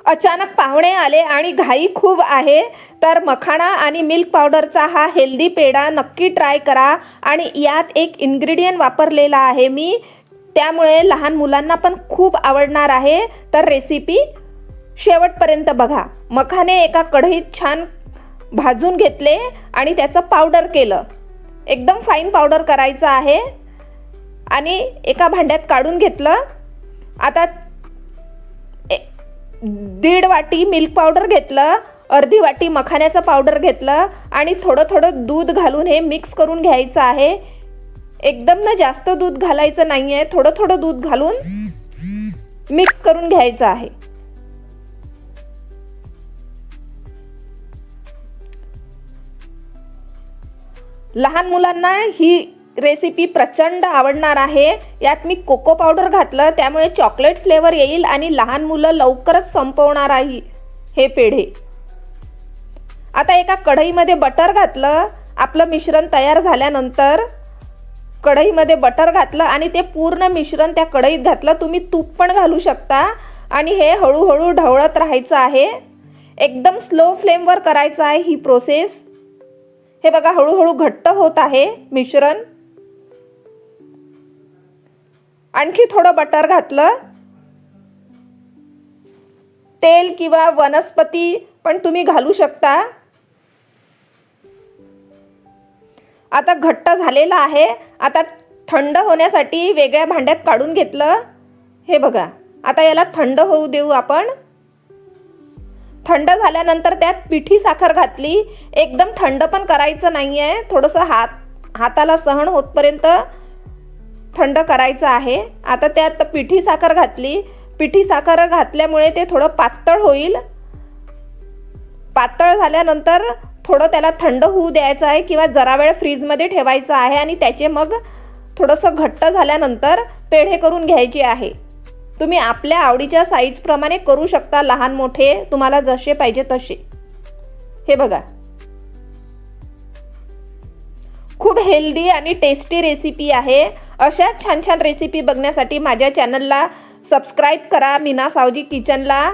अचानक पाहुणे आले आणि घाई खूप आहे, तर मखाणा आणि मिल्क पावडरचा हा हेल्दी पेढा नक्की ट्राय करा. आणि यात एक इन्ग्रेडियंट वापरलेला आहे मी, त्यामुळे लहान मुलांना पण खूप आवडणार आहे. तर रेसिपी शेवटपर्यंत बघा. मखाणे एका कढईत छान भाजून घेतले आणि त्याचं पावडर केलं. एकदम फाईन पावडर करायचं आहे आणि एका भांड्यात काढून घेतलं. आता 1.5 वाटी मिल्क पावडर घेतलं, अर्धी वाटी मखाण्याचं पावडर घेतलं आणि थोडं थोडं दूध घालून हे मिक्स करून घ्यायचं आहे. एकदम ना जास्त दूध घालायचं नाही आहे, थोडं थोडं दूध घालून मिक्स करून घ्यायचं आहे. लहान मुलांना ही रेसिपी प्रचंड आवडणार आहे. यात मी कोको पावडर घातलं, त्यामुळे चॉकलेट फ्लेवर येईल आणि लहान मुलं लवकरच संपवणार आहे हे पेढे. आता एका कढईमध्ये बटर घातलं. आपलं मिश्रण तयार झाल्यानंतर कढईमध्ये बटर घातलं आणि ते पूर्ण मिश्रण त्या कढईत घातलं. तुम्ही तूप पण घालू शकता आणि हे हळूहळू ढवळत राहायचं आहे. एकदम स्लो फ्लेमवर करायचं आहे ही प्रोसेस. हे बघा, हळूहळू घट्ट होत आहे मिश्रण. आणखी थोडं बटर घातलं. तेल किंवा वनस्पती पण तुम्ही घालू शकता. आता घट्ट झालेला आहे. आता थंड होण्यासाठी वेगळ्या भांड्यात काढून घेतलं. हे बघा, आता याला थंड होऊ देऊ आपण. थंड झाल्यानंतर त्यात पिठी साखर घातली. एकदम थंड पण करायचं नाही आहे, थोडंसं हाताला सहन होतपर्यंत थंड करायचं आहे. आता त्यात पिठी साखर घातली. पिठी साखर घातल्यामुळे ते थोडं पातळ होईल. पातळ झाल्यानंतर थोडं त्याला थंड होऊ द्यायचं आहे किंवा जरा वेळ फ्रीजमध्ये ठेवायचं आहे आणि त्याचे मग थोडंसं घट्ट झाल्यानंतर पेढे करून घ्यायचे आहे. तुम्ही आपल्या आवडीच्या साईजप्रमाणे करू शकता, लहान मोठे तुम्हाला जसे पाहिजे तसे. हे बघा, खूप हेल्दी आणि टेस्टी रेसिपी आहे. अशाच छान छान रेसिपी बघण्यासाठी माझ्या चॅनलला सबस्क्राईब करा, मीना सावजी किचनला.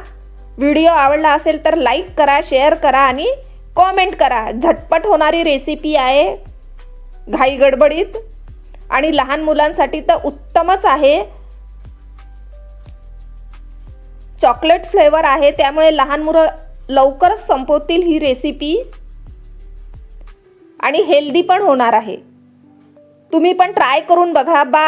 व्हिडिओ आवडला असेल तर लाईक करा, शेअर करा आणि कॉमेंट करा. झटपट होणारी रेसिपी आहे, घाई गडबडीत, आणि लहान मुलांसाठी तर उत्तमच आहे. चॉकलेट फ्लेवर आहे, त्यामुळे लहान मुलं लवकरच संपवतील ही रेसिपी आणि हेल्दी पण होणार आहे. तुम्ही पण ट्राय करून बघा. बाय.